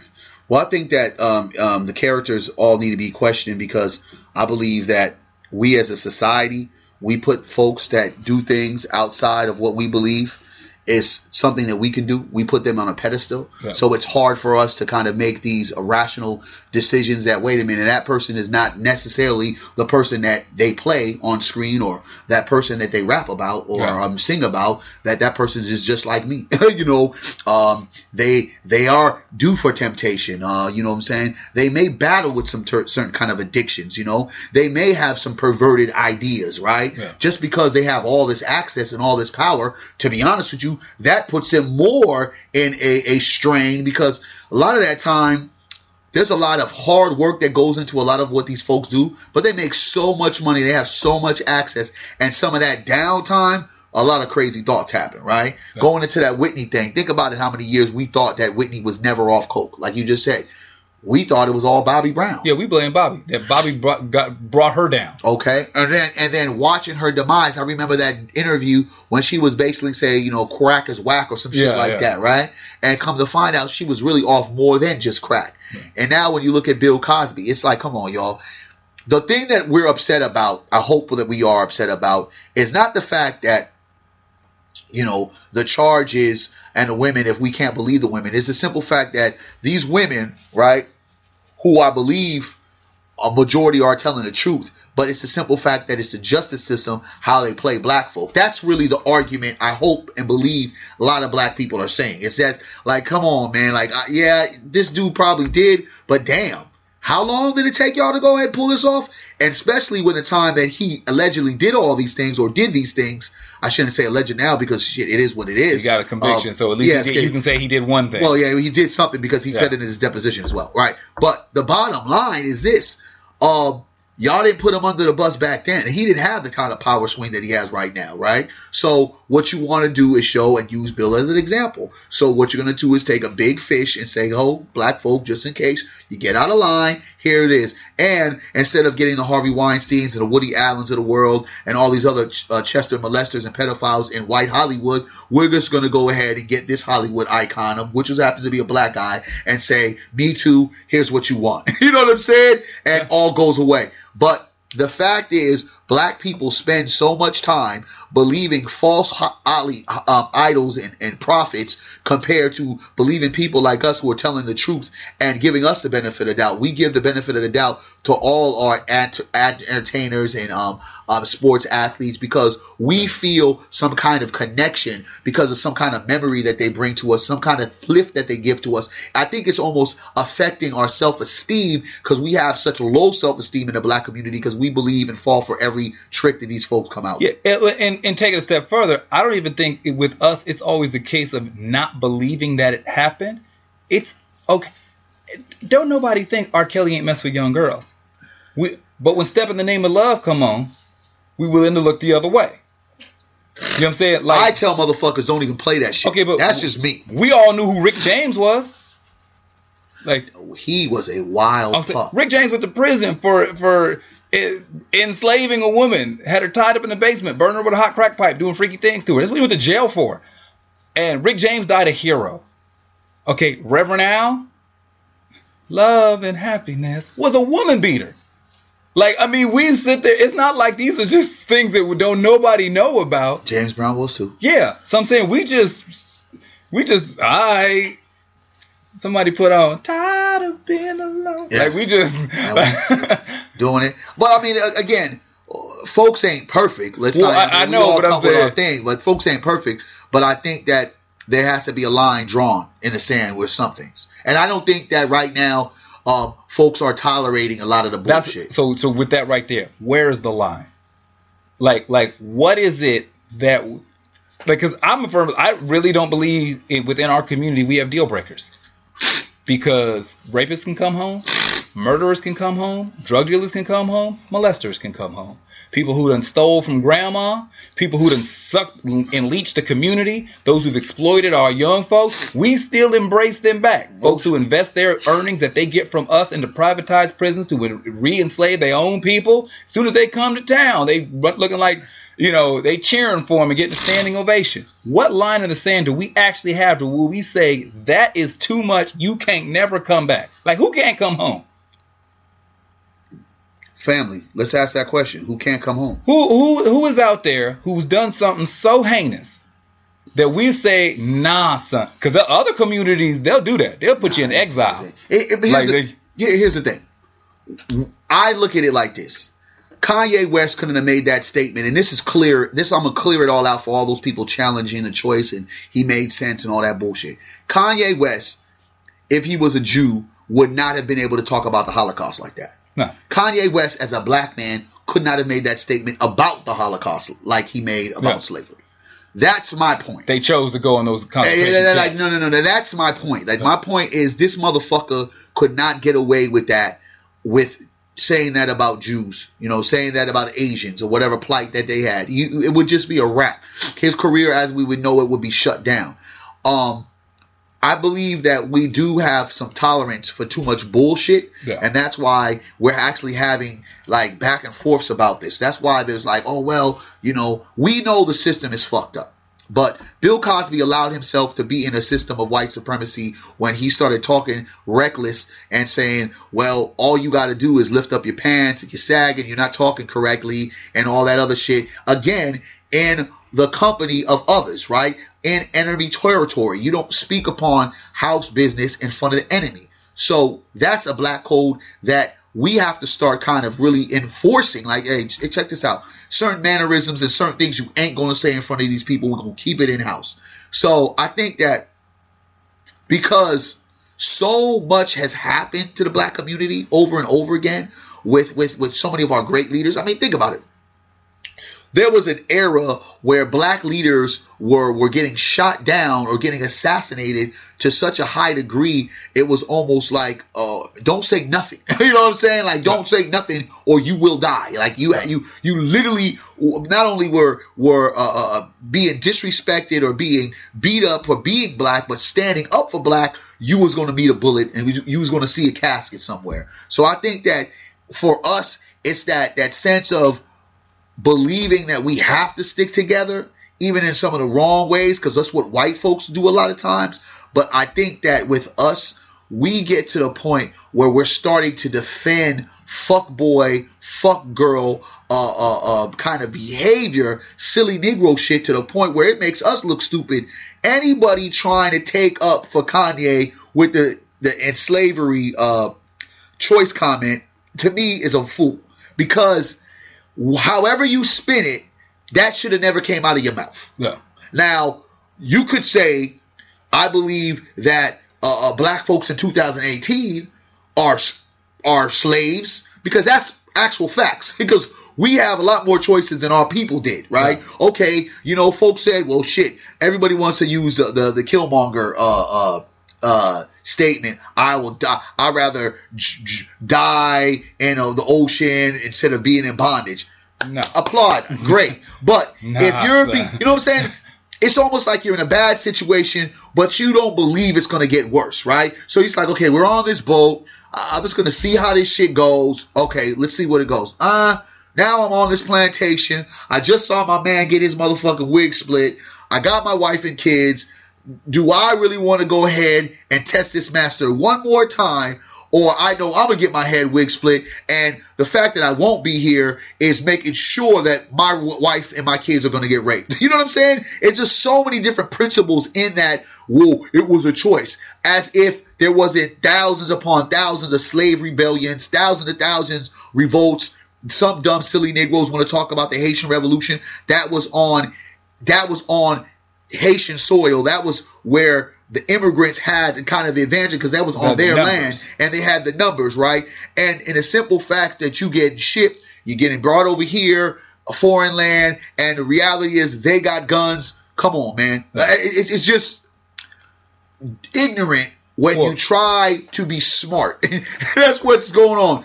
Well, I think that the characters all need to be questioned, because I believe that we as a society, we put folks that do things outside of what we believe is something that we can do. We put them on a pedestal. Yeah. So it's hard for us to kind of make these irrational decisions that, wait a minute, that person is not necessarily the person that they play on screen, or that person that they rap about or sing about, that person is just like me. You know, they are due for temptation. You know what I'm saying? They may battle with some certain kind of addictions. You know, they may have some perverted ideas, right? Yeah. Just because they have all this access and all this power, to be honest with you, that puts them more in a strain, because a lot of that time, there's a lot of hard work that goes into a lot of what these folks do, but they make so much money, they have so much access, and some of that downtime, a lot of crazy thoughts happen, right? Yeah. Going into that Whitney thing, think about it, how many years we thought that Whitney was never off coke. Like you just said, we thought it was all Bobby Brown. Yeah, we blame Bobby. That Bobby brought her down. Okay, and then watching her demise. I remember that interview when she was basically saying, you know, crack is whack or some shit like that, right? And come to find out, she was really off more than just crack. Yeah. And now when you look at Bill Cosby, it's like, come on, y'all. The thing that we're upset about, I hope that we are upset about, is not the fact that, you know, the charges and the women, if we can't believe the women, it's the simple fact that these women, right, who I believe a majority are telling the truth, but it's the simple fact that it's the justice system, how they play black folk. That's really the argument I hope and believe a lot of black people are saying. It says, like, come on, man, like, yeah, this dude probably did, but damn, how long did it take y'all to go ahead and pull this off? And especially when the time that he allegedly did all these things, or did these things, I shouldn't say alleged now, because shit, it is what it is. He got a conviction, so at least you can say he did one thing. Well, yeah, he did something, because he said it in his deposition as well, right? But the bottom line is this. Y'all didn't put him under the bus back then. And he didn't have the kind of power swing that he has right now, right? So what you want to do is show and use Bill as an example. So what you're going to do is take a big fish and say, oh, black folk, just in case you get out of line, here it is. And instead of getting the Harvey Weinsteins and the Woody Allens of the world and all these other Chester molesters and pedophiles in white Hollywood, we're just going to go ahead and get this Hollywood icon, which just happens to be a black guy, and say, me too, here's what you want. You know what I'm saying? And all goes away. But the fact is, black people spend so much time believing false idols and prophets compared to believing people like us who are telling the truth and giving us the benefit of the doubt. We give the benefit of the doubt to all our entertainers and sports athletes, because we feel some kind of connection because of some kind of memory that they bring to us, some kind of lift that they give to us. I think it's almost affecting our self-esteem, because we have such low self-esteem in the black community, because we believe and fall for every trick that these folks come out with. Yeah, and take it a step further, I don't even think with us it's always the case of not believing that it happened. It's okay. Don't nobody think R. Kelly ain't mess with young girls. But when Step in the Name of Love come on, we willing to look the other way. You know what I'm saying? Like, I tell motherfuckers don't even play that shit. Okay, but that's just me. We all knew who Rick James was. Like, he was a wild fuck. Rick James went to prison for enslaving a woman, had her tied up in the basement, burning her with a hot crack pipe, doing freaky things to her. That's what he went to jail for. And Rick James died a hero. Okay, Reverend Al, Love and Happiness, was a woman beater. Like, I mean, we sit there. It's not like these are just things that don't nobody know about. James Brown was too. Yeah. So I'm saying we just, somebody put on tired of being alone. Yeah. Like we just doing it. But I mean, again, folks ain't perfect. Let's Well, not. I we know, all but I'm come with saying- our thing, but folks ain't perfect. But I think that there has to be a line drawn in the sand with some things, and I don't think that right now, folks are tolerating a lot of the bullshit. So with that right there, where is the line? Like what is it that? Because I really don't believe within our community we have deal breakers. Because rapists can come home, murderers can come home, drug dealers can come home, molesters can come home. People who done stole from grandma, people who done sucked and leached the community, those who've exploited our young folks, we still embrace them back. Folks who invest their earnings that they get from us into privatized prisons to re-enslave their own people. As soon as they come to town, they looking like, they cheering for them and getting a standing ovation. What line in the sand do we actually have to where we say that is too much, you can't never come back? Like, who can't come home? Family. Let's ask that question. Who can't come home? Who is out there who's done something so heinous that we say, nah, son? Because other communities, they'll do that. They'll put you in exile. Here's the thing. I look at it like this. Kanye West couldn't have made that statement, and this is clear. I'm gonna clear it all out for all those people challenging the choice, and he made sense and all that bullshit. Kanye West, if he was a Jew, would not have been able to talk about the Holocaust like that. No. Kanye West, as a black man, could not have made that statement about the Holocaust like he made about slavery. That's my point. They chose to go on those conversations. No. That's my point. My point is this motherfucker could not get away with that, with saying that about Jews, saying that about Asians or whatever plight that they had. It would just be a wrap. His career, as we would know it, would be shut down. I believe that we do have some tolerance for too much bullshit, and that's why we're actually having like back and forths about this. That's why there's like, oh well, we know the system is fucked up. But Bill Cosby allowed himself to be in a system of white supremacy when he started talking reckless and saying, well, all you got to do is lift up your pants and you're sagging, you're not talking correctly and all that other shit. Again, in the company of others, right? In enemy territory. You don't speak upon house business in front of the enemy. So that's a black code that we have to start kind of really enforcing. Like, hey, check this out. Certain mannerisms and certain things you ain't going to say in front of these people. We're going to keep it in-house. So I think that because so much has happened to the black community over and over again with so many of our great leaders. I mean, think about it. There was an era where black leaders were getting shot down or getting assassinated to such a high degree, it was almost like, don't say nothing. You know what I'm saying? Like, don't say nothing or you will die. Like, you literally not only were being disrespected or being beat up for being black, but standing up for black, you was going to meet a bullet and you was going to see a casket somewhere. So I think that for us, it's that sense of believing that we have to stick together, even in some of the wrong ways, because that's what white folks do a lot of times. But I think that with us, we get to the point where we're starting to defend fuck boy, fuck girl, kind of behavior, silly Negro shit, to the point where it makes us look stupid. Anybody trying to take up for Kanye with the slavery choice comment, to me, is a fool. Because however you spin it, that should have never came out of your mouth. Yeah. Now, you could say, I believe that black folks in 2018 are slaves, because that's actual facts. Because we have a lot more choices than our people did, right? Yeah. Okay, folks said, well, shit, everybody wants to use the Killmonger statement. I will die. I'd rather die in the ocean instead of being in bondage. No. Applaud. Great. But if you're, you know what I'm saying? It's almost like you're in a bad situation, but you don't believe it's going to get worse, right? So it's like, okay, we're on this boat. I'm just going to see how this shit goes. Okay, let's see what it goes. Now I'm on this plantation. I just saw my man get his motherfucking wig split. I got my wife and kids. Do I really want to go ahead and test this master one more time? Or I know I'm going to get my head wig split, and the fact that I won't be here is making sure that my wife and my kids are going to get raped. You know what I'm saying? It's just so many different principles in that, whoa, it was a choice. As if there wasn't thousands upon thousands of slave rebellions, thousands revolts, some dumb, silly Negroes want to talk about the Haitian Revolution. That was on Haitian soil. That was where the immigrants had kind of the advantage because that was on their land, and they had the numbers, right? And in a simple fact that you get shipped, you're getting brought over here, a foreign land, and the reality is they got guns. Come on, man. It's just ignorant when you try to be smart. That's what's going on.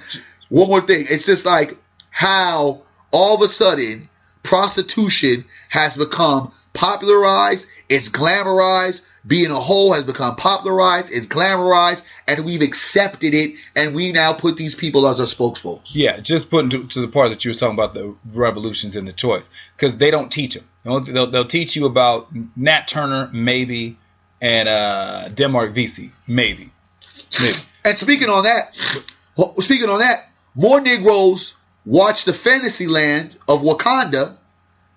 One more thing. It's just like how all of a sudden prostitution has become popularized, it's glamorized. Being a hoe has become popularized, it's glamorized, and we've accepted it, and we now put these people as our spokesfolks. Yeah, just putting to the part that you were talking about the revolutions and the choice, because they don't teach them. They'll teach you about Nat Turner, maybe, and Denmark Vesey, maybe. And speaking on that, more Negroes watched the Fantasyland of Wakanda,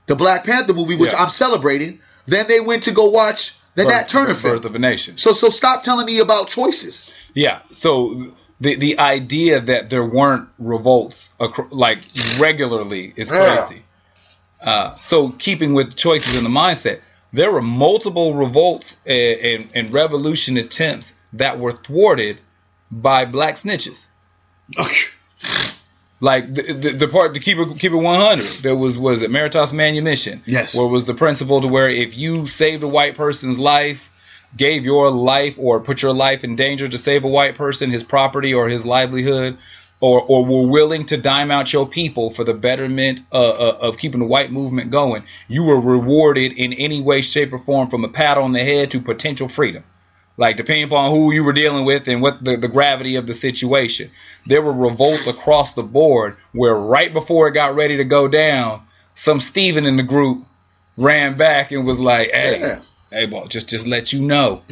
the Black Panther movie, which I'm celebrating, than they went to go watch the Nat Turner film. Birth of a Nation. So stop telling me about choices. Yeah. So the idea that there weren't revolts like regularly is crazy. So keeping with choices in the mindset, there were multiple revolts and revolution attempts that were thwarted by black snitches. Okay. Like the part to keep it 100, there was it Meritas Manumission? Yes. Where was the principle to where if you saved a white person's life, gave your life or put your life in danger to save a white person, his property or his livelihood, or were willing to dime out your people for the betterment of keeping the white movement going, you were rewarded in any way, shape, or form, from a pat on the head to potential freedom. Like, depending upon who you were dealing with and what the gravity of the situation. There were revolts across the board where right before it got ready to go down, some Steven in the group ran back and was like, hey, boy, just let you know,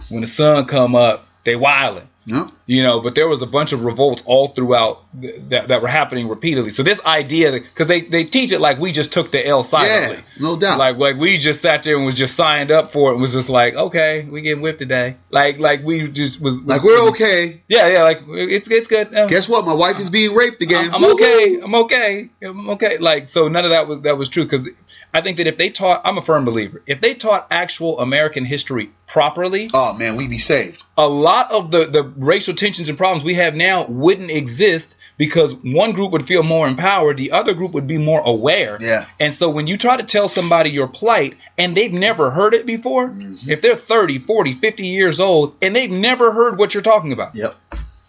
when the sun come up, they wildin'. Yeah. You know, but there was a bunch of revolts all throughout that were happening repeatedly. So this idea, because they teach it like we just took the L silently. Yeah, no doubt. Like we just sat there and was just signed up for it and was just like, okay, we getting whipped today. Like we just was like, we're okay. Yeah, like it's good. Guess what? My wife is being raped again. I'm okay. Like, so none of that was true, because I think that if they taught, I'm a firm believer, if they taught actual American history properly, oh man, we'd be saved. A lot of the racial tensions and problems we have now wouldn't exist, because one group would feel more empowered, the other group would be more aware. Yeah. And so when you try to tell somebody your plight and they've never heard it before, if they're 30, 40, 50 years old and they've never heard what you're talking about. Yep.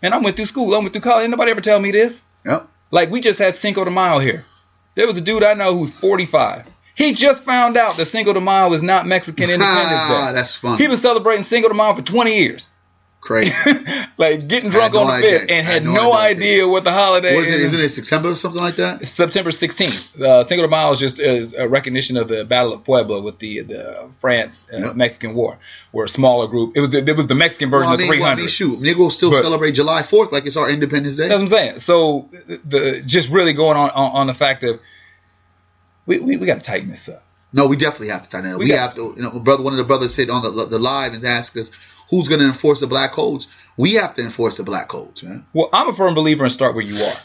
And I went through school, I went through college, ain't nobody ever tell me this. Yep. Like, we just had Cinco de Mayo here. There was a dude I know who's 45. He just found out that Cinco de Mayo is not Mexican Independence Day. That's funny. He was celebrating Cinco de Mayo for 20 years. Crazy. Like, getting drunk on the 5th and had no idea what the holiday is. Isn't it September or something like that? It's September 16th. Cinco de Mayo is a recognition of the Battle of Puebla with the France-Mexican War, where a smaller group. It was the Mexican version of 300. Shoot, Negroes still celebrate July 4th like it's our Independence Day. That's what I'm saying. So just really going on the fact of we got to tighten this up. No, we definitely have to tighten it up. We have to. You know, one of the brothers said on the live and asked us, who's going to enforce the black codes? We have to enforce the black codes, man. Well, I'm a firm believer in start where you are.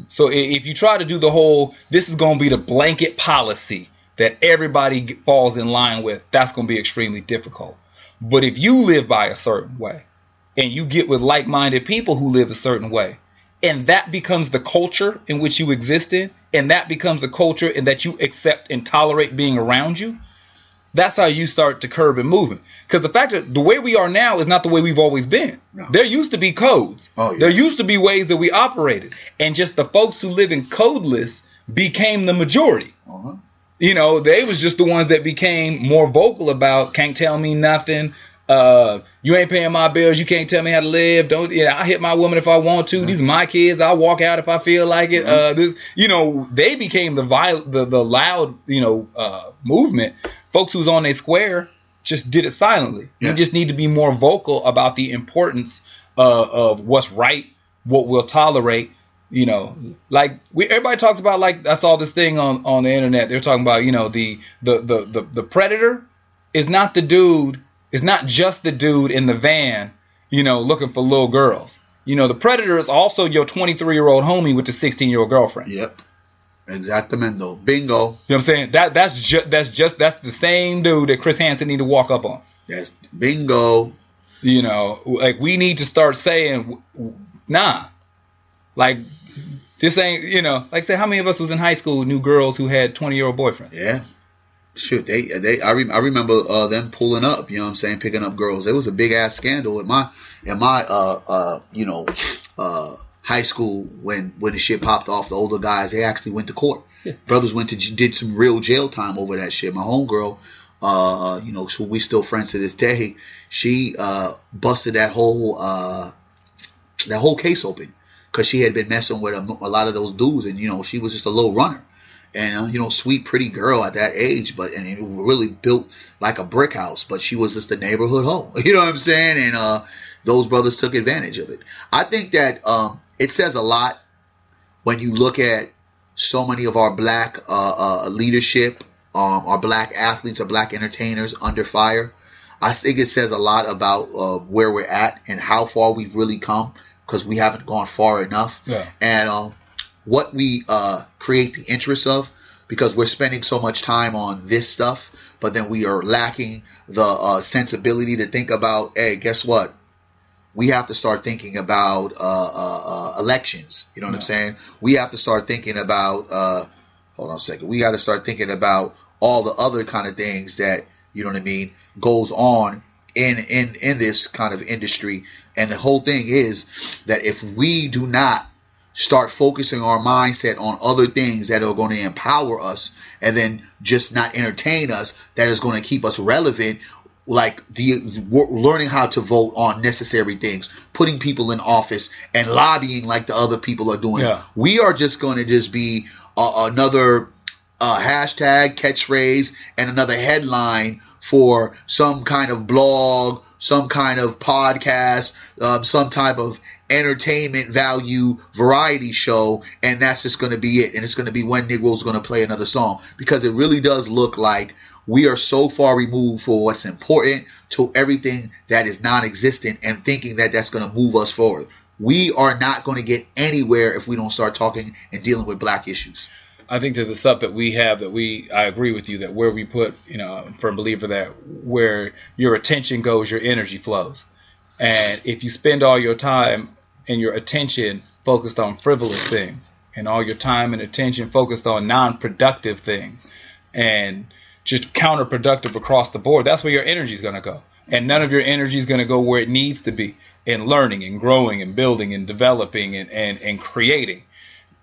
So if you try to do the whole, this is going to be the blanket policy that everybody falls in line with, that's going to be extremely difficult. But if you live by a certain way and you get with like-minded people who live a certain way, and that becomes the culture in which you exist in, and that becomes the culture in that you accept and tolerate being around you, that's how you start to curb and move it. Because the fact that the way we are now is not the way we've always been. No. There used to be codes. Oh, yeah. There used to be ways that we operated. And just the folks who live in codeless became the majority. Uh-huh. You know, they was just the ones that became more vocal about, can't tell me nothing. You ain't paying my bills. You can't tell me how to live. I hit my woman if I want to. These are my kids. I'll walk out if I feel like it. They became the loud, movement. Folks who's on their square just did it silently. Yeah. You just need to be more vocal about the importance of what's right, what we'll tolerate. You know, like everybody talks about, like, I saw this thing on the internet. They're talking about, the predator is not the dude. It's not just the dude in the van, looking for little girls. The predator is also your 23-year-old homie with the 16-year-old girlfriend. Yep. Exactamento. Bingo. You know what I'm saying? That's the same dude that Chris Hansen need to walk up on. That's bingo. You know, like we need to start saying, nah, like this ain't, you know, like say how many of us was in high school who knew girls who had 20-year-old boyfriends? Yeah. Shoot, I remember them pulling up, you know what I'm saying, picking up girls. It was a big ass scandal in my high school when the shit popped off. The older guys, they actually went to court. Yeah. Brothers did some real jail time over that shit. My homegirl, so we still friends to this day. She busted that whole case open because she had been messing with a lot of those dudes, and she was just a little runner. And sweet, pretty girl at that age, and it really built like a brick house. But she was just a neighborhood hoe. You know what I'm saying? And those brothers took advantage of it. I think that it says a lot when you look at so many of our black leadership, our black athletes, our black entertainers under fire. I think it says a lot about where we're at and how far we've really come, because we haven't gone far enough. Yeah. And what we create the interest of, because we're spending so much time on this stuff, but then we are lacking the sensibility to think about, hey, guess what? We have to start thinking about elections. You know what I'm saying? We have to start thinking about, hold on a second. We got to start thinking about all the other kind of things that, you know what I mean, goes on in this kind of industry. And the whole thing is that if we do not start focusing our mindset on other things that are going to empower us and then just not entertain us, that is going to keep us relevant, like learning how to vote on necessary things, putting people in office and lobbying like the other people are doing. Yeah. We are just going to just be another hashtag, catchphrase, and another headline for some kind of blog, some kind of podcast, some type of entertainment value variety show, and that's just going to be it. And it's going to be when Negro's going to play another song, because it really does look like we are so far removed for what's important to everything that is non-existent, and thinking that that's going to move us forward. We are not going to get anywhere if we don't start talking and dealing with black issues. I think that the stuff that we have I agree with you that where we put, I'm a firm believer that where your attention goes, your energy flows. And if you spend all your time and your attention focused on frivolous things, and all your time and attention focused on non-productive things, and just counterproductive across the board, that's where your energy is going to go. And none of your energy is going to go where it needs to be, in learning and growing and building and developing and creating.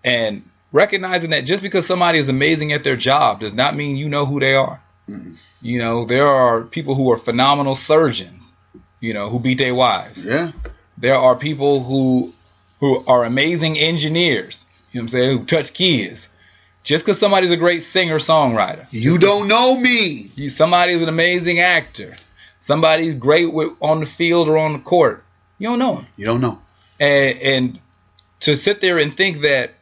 And recognizing that just because somebody is amazing at their job does not mean you know who they are. Mm-hmm. There are people who are phenomenal surgeons, who beat their wives. Yeah. There are people who are amazing engineers, who touch kids. Just because somebody's a great singer-songwriter. You don't know me. Somebody's an amazing actor. Somebody's great on the field or on the court. You don't know them. You don't know. And to sit there and think that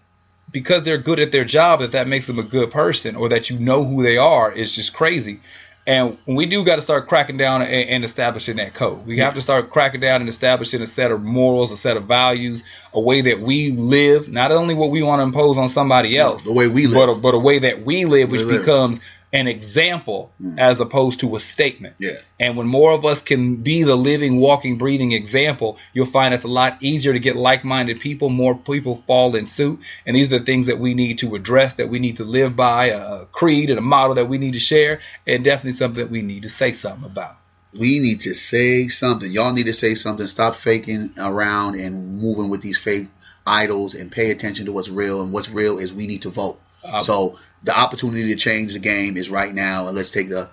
because they're good at their job that makes them a good person, or that you know who they are, is just crazy. And we do got to start cracking down and establishing that code. We have to start cracking down and establishing a set of morals, a set of values, a way that we live, not only what we want to impose on somebody else, the way we live, but a way that we live, which becomes an example as opposed to a statement. Yeah. And when more of us can be the living, walking, breathing example, you'll find it's a lot easier to get like-minded people. More people fall in suit. And these are the things that we need to address, that we need to live by, a creed and a model that we need to share, and definitely something that we need to say something about. We need to say something. Y'all need to say something. Stop faking around and moving with these fake idols, and pay attention to what's real. And what's real is we need to vote. So the opportunity to change the game is right now, and let's take the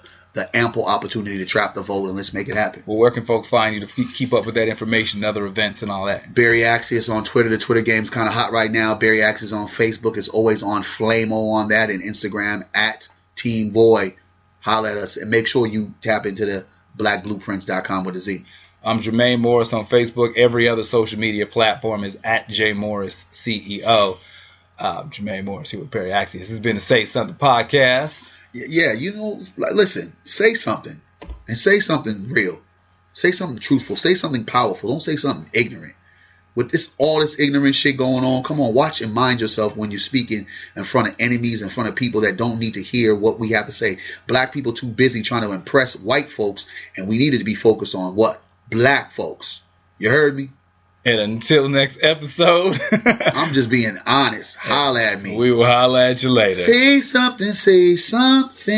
ample opportunity to trap the vote, and let's make it happen. Well, where can folks find you to keep up with that information and other events and all that? Barry Accius on Twitter. The Twitter game's kind of hot right now. Barry Accius on Facebook. It's always on Flamo on that, and Instagram at Team Void. Holla at us, and make sure you tap into the blackblueprints.com with a Z. I'm Jermaine Morris on Facebook. Every other social media platform is at JMorrisCEO. Jermaine Morris here with Barry Accius. This has been the Say Something podcast. Yeah, listen, say something, and say something real. Say something truthful. Say something powerful. Don't say something ignorant. with this all this ignorant shit going on. Come on, watch and mind yourself when you're speaking in front of enemies, in front of people that don't need to hear what we have to say. Black people too busy trying to impress white folks, and we needed to be focused on what? Black folks. You heard me? And until next episode, I'm just being honest. Holla at me. We will holla at you later. Say something, say something.